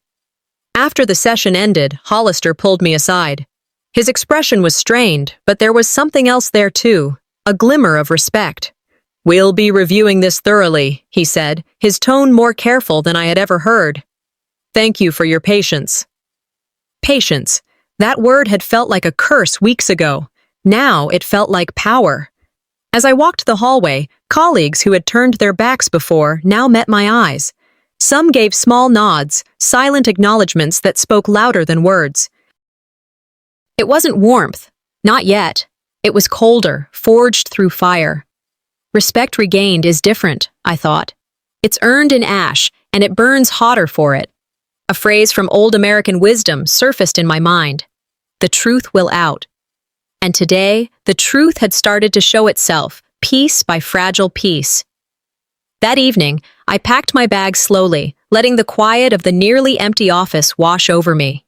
After the session ended, Hollister pulled me aside. His expression was strained, but there was something else there too, a glimmer of respect. "We'll be reviewing this thoroughly," he said, his tone more careful than I had ever heard. "Thank you for your patience." Patience. That word had felt like a curse weeks ago. Now it felt like power. As I walked the hallway, colleagues who had turned their backs before now met my eyes. Some gave small nods, silent acknowledgments that spoke louder than words. It wasn't warmth, not yet. It was colder, forged through fire. Respect regained is different, I thought. It's earned in ash, and it burns hotter for it. A phrase from old American wisdom surfaced in my mind. The truth will out. And today, the truth had started to show itself, piece by fragile piece. That evening, I packed my bag slowly, letting the quiet of the nearly empty office wash over me.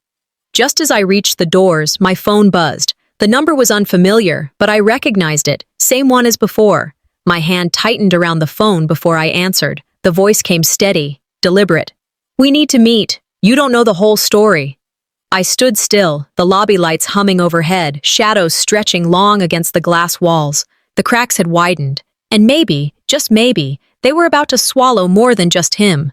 Just as I reached the doors, my phone buzzed. The number was unfamiliar, but I recognized it, same one as before. My hand tightened around the phone before I answered. The voice came steady, deliberate. "We need to meet. You don't know the whole story." I stood still, the lobby lights humming overhead, shadows stretching long against the glass walls. The cracks had widened, and maybe, just maybe, they were about to swallow more than just him.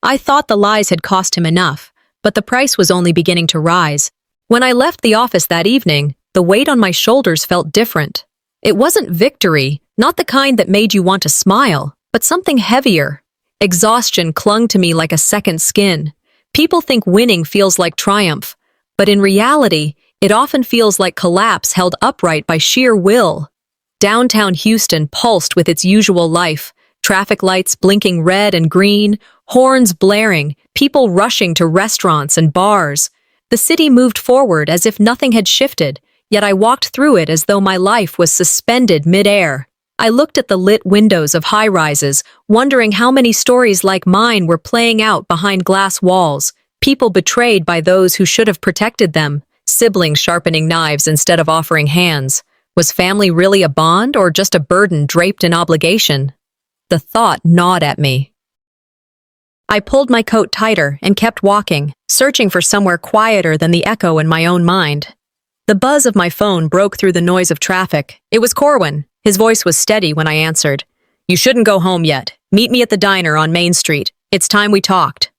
I thought the lies had cost him enough, but the price was only beginning to rise. When I left the office that evening, the weight on my shoulders felt different. It wasn't victory, not the kind that made you want to smile, but something heavier. Exhaustion clung to me like a second skin. People think winning feels like triumph, but in reality, it often feels like collapse held upright by sheer will. Downtown Houston pulsed with its usual life, traffic lights blinking red and green, horns blaring, people rushing to restaurants and bars. The city moved forward as if nothing had shifted, yet I walked through it as though my life was suspended mid-air. I looked at the lit windows of high-rises, wondering how many stories like mine were playing out behind glass walls, people betrayed by those who should have protected them, siblings sharpening knives instead of offering hands. Was family really a bond or just a burden draped in obligation? The thought gnawed at me. I pulled my coat tighter and kept walking, searching for somewhere quieter than the echo in my own mind. The buzz of my phone broke through the noise of traffic. It was Corwin. His voice was steady when I answered. "You shouldn't go home yet. Meet me at the diner on Main Street. It's time we talked."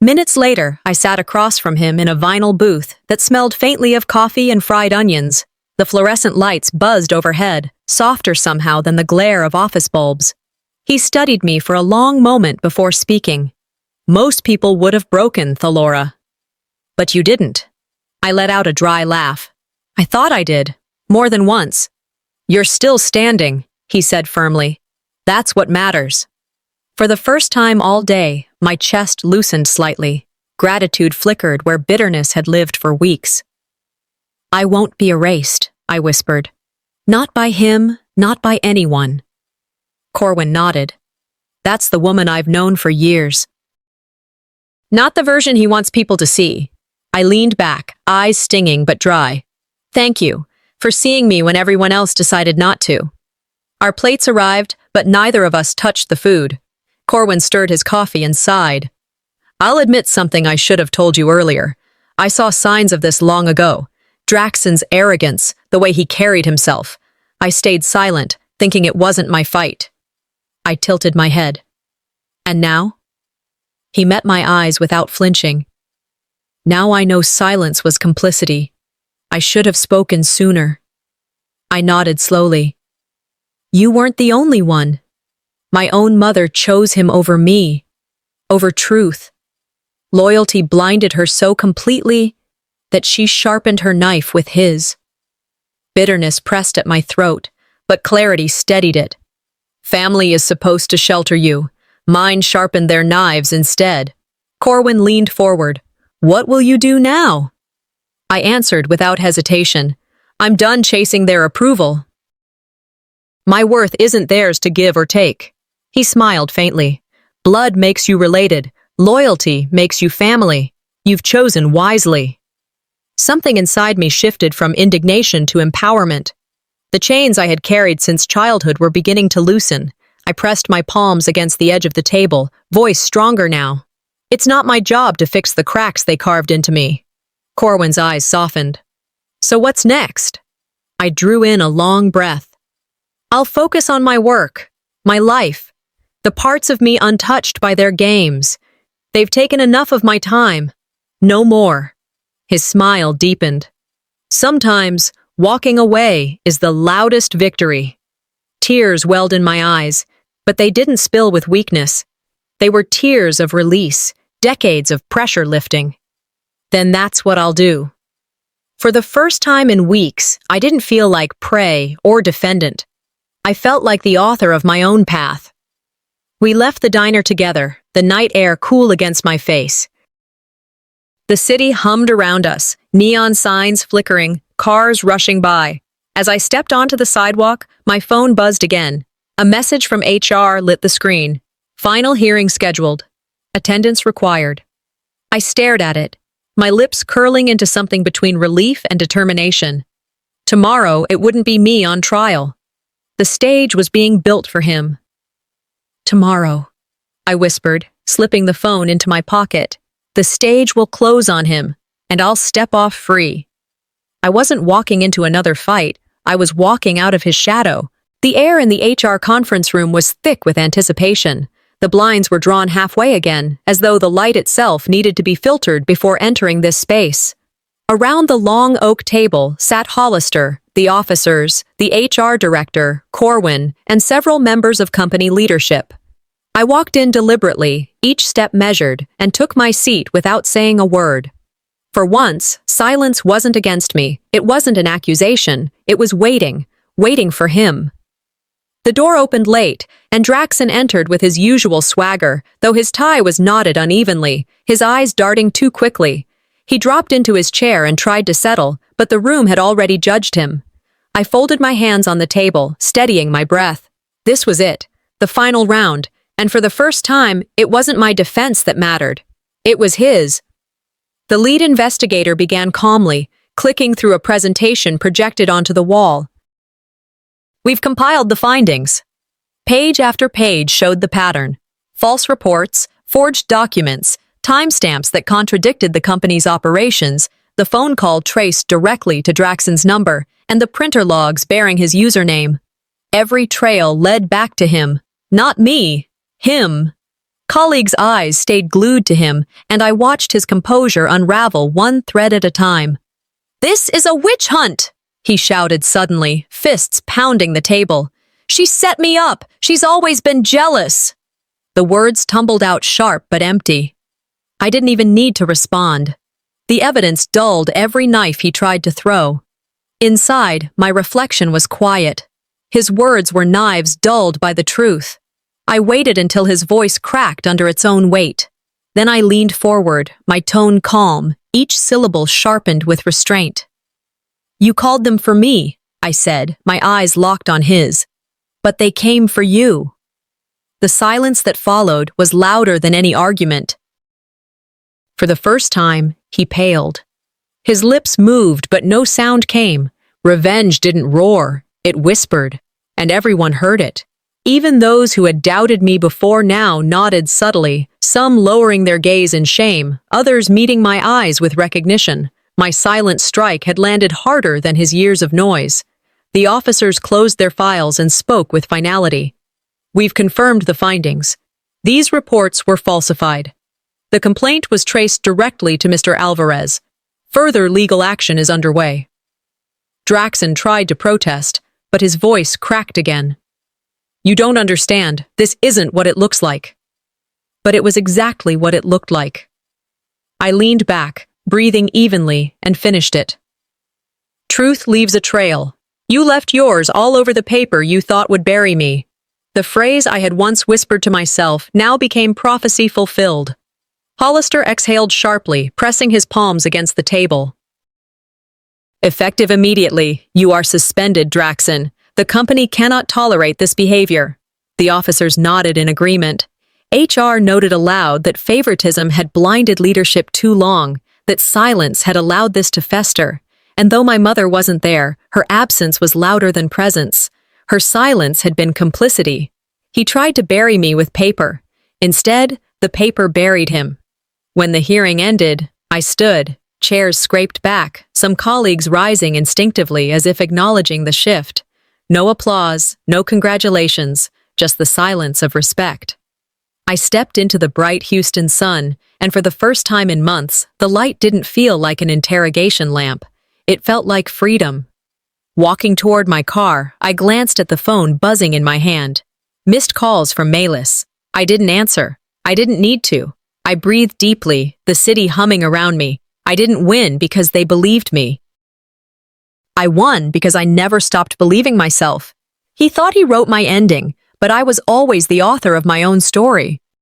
Minutes later, I sat across from him in a vinyl booth that smelled faintly of coffee and fried onions. The fluorescent lights buzzed overhead, softer somehow than the glare of office bulbs. He studied me for a long moment before speaking. "Most people would have broken, Thalora. But you didn't." I let out a dry laugh. "I thought I did. More than once." "You're still standing," he said firmly. "That's what matters." For the first time all day, my chest loosened slightly. Gratitude flickered where bitterness had lived for weeks. "I won't be erased," I whispered. "Not by him, not by anyone." Corwin nodded. "That's the woman I've known for years." Not the version he wants people to see. I leaned back, eyes stinging but dry. "Thank you for seeing me when everyone else decided not to." Our plates arrived, but neither of us touched the food. Corwin stirred his coffee and sighed. "I'll admit something I should have told you earlier. I saw signs of this long ago. Draxon's arrogance, the way he carried himself. I stayed silent, thinking it wasn't my fight." I tilted my head. "And now?" He met my eyes without flinching. "Now I know silence was complicity. I should have spoken sooner." I nodded slowly. "You weren't the only one. My own mother chose him over me, over truth. Loyalty blinded her so completely that she sharpened her knife with his." Bitterness pressed at my throat, but clarity steadied it. "Family is supposed to shelter you. Mine sharpened their knives instead." Corwin leaned forward. "What will you do now?" I answered without hesitation. "I'm done chasing their approval. My worth isn't theirs to give or take." He smiled faintly. "Blood makes you related. Loyalty makes you family. You've chosen wisely." Something inside me shifted from indignation to empowerment. The chains I had carried since childhood were beginning to loosen. I pressed my palms against the edge of the table, voice stronger now. "It's not my job to fix the cracks they carved into me." Corwin's eyes softened. "So what's next?" I drew in a long breath. "I'll focus on my work, my life, the parts of me untouched by their games. They've taken enough of my time. No more." His smile deepened. "Sometimes, walking away is the loudest victory." Tears welled in my eyes, but they didn't spill with weakness. They were tears of release, decades of pressure lifting. Then that's what I'll do. For the first time in weeks, I didn't feel like prey or defendant. I felt like the author of my own path. We left the diner together, the night air cool against my face. The city hummed around us, neon signs flickering, cars rushing by. As I stepped onto the sidewalk, my phone buzzed again. A message from HR lit the screen. Final hearing scheduled. Attendance required. I stared at it, my lips curling into something between relief and determination. Tomorrow, it wouldn't be me on trial. The stage was being built for him. Tomorrow, I whispered, slipping the phone into my pocket. The stage will close on him, and I'll step off free. I wasn't walking into another fight. I was walking out of his shadow. The air in the HR conference room was thick with anticipation. The blinds were drawn halfway again, as though the light itself needed to be filtered before entering this space. Around the long oak table sat Hollister, the officers, the HR director, Corwin, and several members of company leadership. I walked in deliberately, each step measured, and took my seat without saying a word. For once, silence wasn't against me. It wasn't an accusation. It was waiting for him. The door opened late, and Draxon entered with his usual swagger, though his tie was knotted unevenly, his eyes darting too quickly. He dropped into his chair and tried to settle, but the room had already judged him. I folded my hands on the table, steadying my breath. This was it, the final round, and for the first time, it wasn't my defense that mattered. It was his. The lead investigator began calmly, clicking through a presentation projected onto the wall. We've compiled the findings. Page after page showed the pattern. False reports, forged documents, timestamps that contradicted the company's operations, the phone call traced directly to Draxon's number, and the printer logs bearing his username. Every trail led back to him. Not me. Him. Colleagues' eyes stayed glued to him, and I watched his composure unravel one thread at a time. "This is a witch hunt!" he shouted suddenly, fists pounding the table. "She set me up! She's always been jealous!" The words tumbled out sharp but empty. I didn't even need to respond. The evidence dulled every knife he tried to throw. Inside, my reflection was quiet. His words were knives dulled by the truth. I waited until his voice cracked under its own weight. Then I leaned forward, my tone calm, each syllable sharpened with restraint. "You called them for me," I said, my eyes locked on his. "But they came for you." The silence that followed was louder than any argument. For the first time, he paled. His lips moved, but no sound came. Revenge didn't roar, it whispered, and everyone heard it. Even those who had doubted me before now nodded subtly, some lowering their gaze in shame, others meeting my eyes with recognition. My silent strike had landed harder than his years of noise. The officers closed their files and spoke with finality. "We've confirmed the findings. These reports were falsified. The complaint was traced directly to Mr. Alvarez. Further legal action is underway." Draxon tried to protest, but his voice cracked again. "You don't understand. This isn't what it looks like." But it was exactly what it looked like. I leaned back, breathing evenly, and finished it. "Truth leaves a trail. You left yours all over the paper you thought would bury me." The phrase I had once whispered to myself now became prophecy fulfilled. Hollister exhaled sharply, pressing his palms against the table. "Effective immediately, you are suspended, Draxon. The company cannot tolerate this behavior." The officers nodded in agreement. HR noted aloud that favoritism had blinded leadership too long, that silence had allowed this to fester. And though my mother wasn't there, her absence was louder than presence. Her silence had been complicity. He tried to bury me with paper. Instead, the paper buried him. When the hearing ended, I stood, chairs scraped back, some colleagues rising instinctively as if acknowledging the shift. No applause, no congratulations, just the silence of respect. I stepped into the bright Houston sun, and for the first time in months, the light didn't feel like an interrogation lamp. It felt like freedom. Walking toward my car, I glanced at the phone buzzing in my hand. Missed calls from Malis. I didn't answer. I didn't need to. I breathed deeply, the city humming around me. I didn't win because they believed me. I won because I never stopped believing myself. He thought he wrote my ending, but I was always the author of my own story.